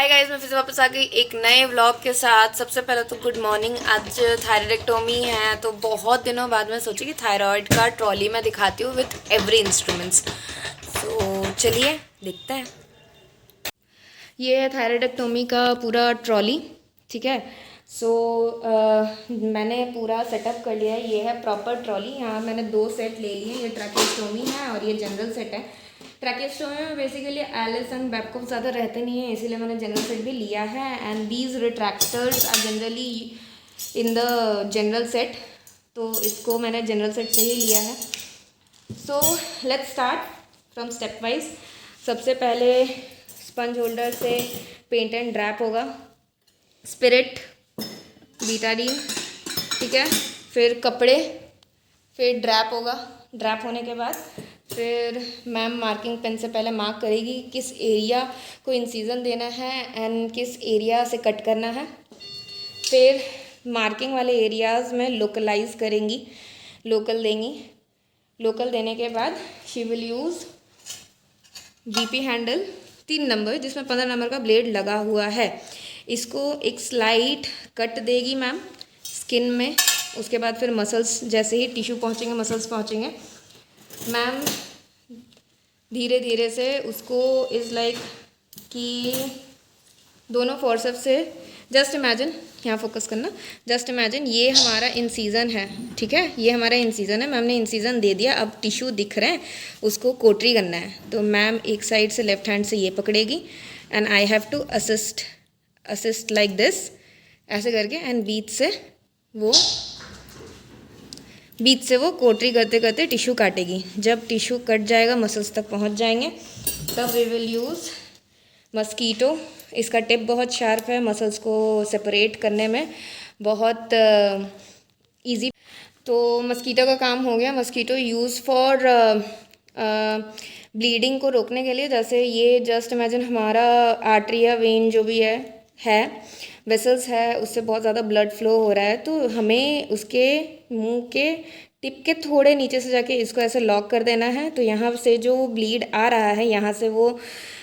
Hi guys, मैं फिर से वापस आ गई एक नए व्लॉग के साथ। सबसे पहले तो गुड मॉर्निंग। आज थायराइडेक्टोमी है तो बहुत दिनों बाद मैं सोची कि थायराइड का ट्रॉली मैं दिखाती हूँ विथ एवरी इंस्ट्रूमेंट्स। तो चलिए देखते हैं। ये है थायराइडेक्टोमी का पूरा ट्रॉली, ठीक है। सो मैंने पूरा सेटअप कर लिया है। ये है प्रॉपर ट्रॉली। यहाँ मैंने 2 सेट ले लिए। ये ट्रैकियोस्टोमी है और ये जनरल सेट है। ट्रैकियोस्टोमी में बेसिकली एलिस एंड बैबकॉफ ज़्यादा रहते नहीं है, इसीलिए मैंने जनरल सेट भी लिया है। And these retractors are generally in the general set, तो इसको मैंने जनरल सेट से ही लिया है। So let's start from step wise. सबसे पहले स्पंज होल्डर से पेंट एंड ड्रैप होगा, स्पिरिट, बीटाडीन, ठीक है। फिर कपड़े, फिर ड्रैप होगा। ड्रैप होने के बाद फिर मैम मार्किंग पेन से पहले मार्क करेगी किस एरिया को इंसीजन देना है एंड किस एरिया से कट करना है। फिर मार्किंग वाले एरियाज़ में लोकलाइज करेंगी, लोकल देंगी। लोकल देने के बाद she will use BP handle 3 number, जिसमें 15 नंबर का ब्लेड लगा हुआ है। इसको एक स्लाइट कट देगी मैम स्किन में। उसके बाद फिर मसल्स, जैसे ही टिश्यू पहुँचेंगे मसल्स पहुँचेंगे, मैम धीरे धीरे से उसको इज़ लाइक कि दोनों फोर्सेप्स से, जस्ट इमेजिन, यहाँ फोकस करना, जस्ट इमेजिन ये हमारा इंसीजन है, ठीक है। ये हमारा इंसीजन है। मैम ने इंसीजन दे दिया, अब टिश्यू दिख रहे हैं, उसको कोटरी करना है। तो मैम एक साइड से लेफ्ट हैंड से ये पकड़ेगी and I have to assist like this, ऐसे करके, एंड बीच से वो कोटरी करते करते टिश्यू काटेगी। जब टिश्यू कट जाएगा, मसल्स तक पहुंच जाएंगे, तब वी विल यूज़ मस्कीटो। इसका टिप बहुत शार्प है, मसल्स को सेपरेट करने में बहुत इजी। तो मस्कीटो का काम हो गया। मस्कीटो यूज़ फॉर ब्लीडिंग को रोकने के लिए। जैसे ये जस्ट इमेजिन हमारा आर्टरी या वेन जो भी है वेसल्स है, उससे बहुत ज़्यादा ब्लड फ्लो हो रहा है, तो हमें उसके मुंह के टिप के थोड़े नीचे से जाके इसको ऐसे लॉक कर देना है। तो यहाँ से जो ब्लीड आ रहा है, यहाँ से वो,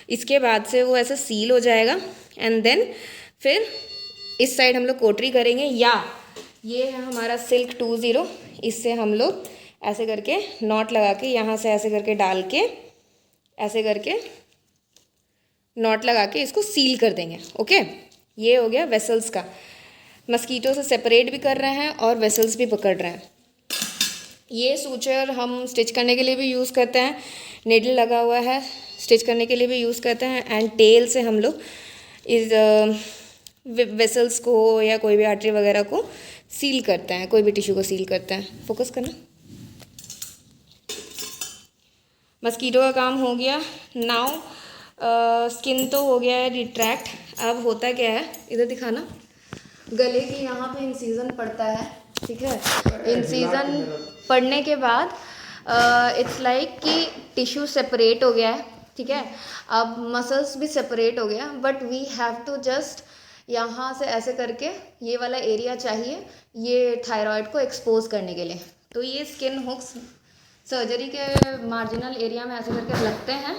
इसके बाद से वो ऐसा सील हो जाएगा। एंड देन फिर इस साइड हम लोग कोटरी करेंगे, या ये है हमारा सिल्क 20, इससे हम लोग ऐसे करके नॉट लगा के, यहाँ से ऐसे करके डाल के, ऐसे करके नॉट लगा के इसको सील कर देंगे। ओके, ये हो गया वेसल्स का। मस्कीटो से सेपरेट भी कर रहे हैं और वेसल्स भी पकड़ रहे हैं। ये सूचर हम स्टिच करने के लिए भी यूज़ करते हैं, निडल लगा हुआ है, स्टिच करने के लिए भी यूज़ करते हैं। एंड टेल से हम लोग इस वेसल्स को या कोई भी आर्टरी वगैरह को सील करते हैं, कोई भी टिश्यू को सील करते हैं। फोकस करना। मस्कीटो का काम हो गया। नाउ स्किन तो हो गया है रिट्रैक्ट। अब होता क्या है, इधर दिखाना, गले के यहाँ पे इंसीजन पड़ता है, ठीक है। इंसीजन पड़ने के बाद इट्स लाइक कि टिश्यू सेपरेट हो गया है, ठीक है। अब मसल्स भी सेपरेट हो गया, but we have to just यहाँ से ऐसे करके, ये वाला एरिया चाहिए ये थायराइड को एक्सपोज करने के लिए। तो ये स्किन हुक्स सर्जरी के मार्जिनल एरिया में ऐसे करके लगते हैं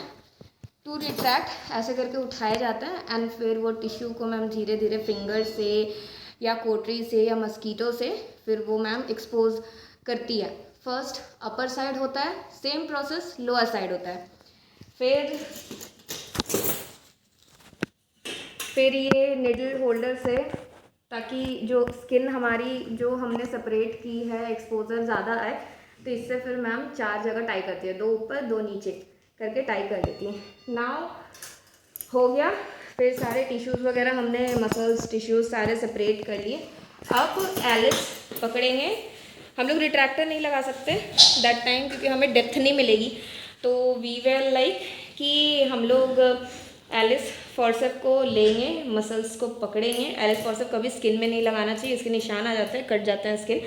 टू रिट्रैक्ट, ऐसे करके उठाए जाते हैं। एंड फिर वो टिश्यू को मैम धीरे धीरे फिंगर से या कोटरी से या मस्कीटो से फिर वो मैम एक्सपोज करती है। फर्स्ट अपर साइड होता है, सेम प्रोसेस लोअर साइड होता है। फिर ये निडल होल्डर से, ताकि जो स्किन हमारी जो हमने सेपरेट की है एक्सपोजर ज़्यादा आए, तो इससे फिर मैम 4 जगह टाई करती है, 2 ऊपर 2 नीचे करके टाई कर देती है। नाउ हो गया। फिर सारे टिश्यूज़ वगैरह हमने मसल्स टिश्यूज़ सारे सेपरेट कर लिए। अब एलिस पकड़ेंगे। हम लोग रिट्रैक्टर नहीं लगा सकते दैट टाइम, क्योंकि हमें डेप्थ नहीं मिलेगी। तो वी विल लाइक कि हम लोग एलिस फॉर्सेप को लेंगे, मसल्स को पकड़ेंगे। एलिस फॉर्सेप कभी स्किन में नहीं लगाना चाहिए, इसके निशान आ जाते हैं, कट जाते हैं स्किन।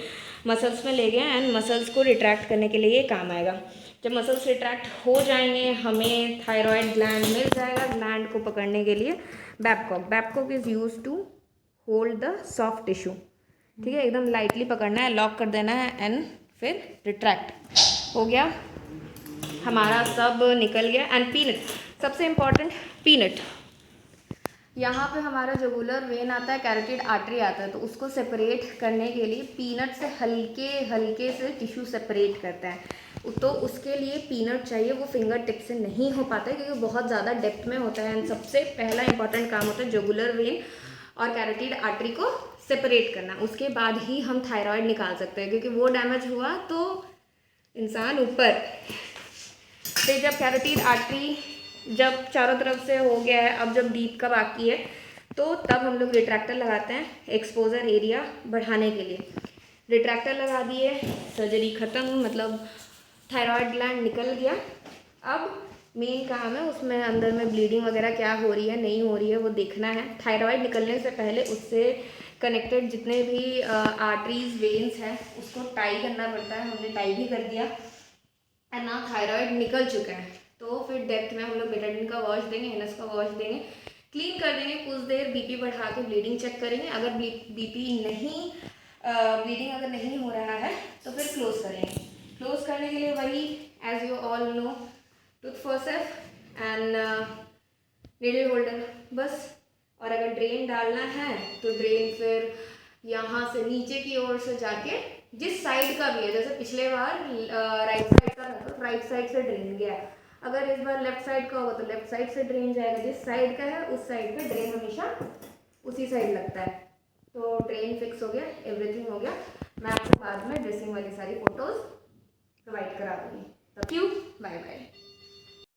मसल्स में ले गए एंड मसल्स को रिट्रैक्ट करने के लिए ये काम आएगा। जब मसल्स रिट्रैक्ट हो जाएंगे, हमें थायराइड ग्लैंड मिल जाएगा। ग्लैंड को पकड़ने के लिए Babcock is use to hold the soft tissue, ठीक है। एकदम लाइटली पकड़ना है, लॉक कर देना है एंड फिर रिट्रैक्ट हो गया। हमारा सब निकल गया। एंड पीनट, सबसे इम्पॉर्टेंट पीनट। यहाँ पे हमारा जुगुलर वेन आता है, कैरोटिड आर्टरी आता है, तो उसको सेपरेट करने के लिए पीनट से हल्के हल्के से टिश्यू सेपरेट करता है। तो उसके लिए पीनट चाहिए, वो फिंगर टिप से नहीं हो पाता है क्योंकि बहुत ज़्यादा डेप्थ में होता है। एंड सबसे पहला इंपॉर्टेंट काम होता है जुगुलर वेन और कैरोटिड आर्टरी को सेपरेट करना। उसके बाद ही हम थायराइड निकाल सकते हैं, क्योंकि वो डैमेज हुआ तो इंसान ऊपर। फिर जब कैरोटिड आर्टरी जब चारों तरफ से हो गया है, अब जब डीप का बाकी है, तो तब हम लोग रिट्रैक्टर लगाते हैं एक्सपोजर एरिया बढ़ाने के लिए। रिट्रैक्टर लगा दिए, सर्जरी ख़त्म, मतलब थायराइड ग्लैंड निकल गया। अब मेन काम है उसमें अंदर में ब्लीडिंग वगैरह क्या हो रही है नहीं हो रही है वो देखना है। थायराइड निकलने से पहले उससे कनेक्टेड जितने भी आर्टरीज वेन्स हैं उसको टाई करना पड़ता है, हमने टाई भी कर दिया। एंड ना थायराइड निकल चुका है, तो फिर डेप्थ में हम लोग बेटाडीन का वॉश देंगे, एनएस का वॉश देंगे, क्लीन कर देंगे, कुछ देर बीपी बढ़ा के ब्लीडिंग चेक करेंगे। अगर बीपी नहीं ब्लीडिंग अगर नहीं हो रहा है तो फिर क्लोज करेंगे। क्लोज करने के लिए वही as you all know, tooth forceps and needle holder बस। और अगर ड्रेन डालना है तो ड्रेन फिर यहाँ से नीचे की ओर से जाके जिस साइड का भी है, जैसे पिछले बार राइट साइड का था तो राइट साइड से ड्रेन गया, अगर इस बार लेफ्ट साइड का होगा तो लेफ्ट साइड से ड्रेन जाएगा। जिस साइड का है उस साइड पे ड्रेन हमेशा उसी साइड लगता है। तो ड्रेन फिक्स हो गया, एवरीथिंग हो गया। मैं आपको बाद में ड्रेसिंग वाली सारी फोटोज़ प्रोवाइड करा दूँगी। Thank you, bye bye.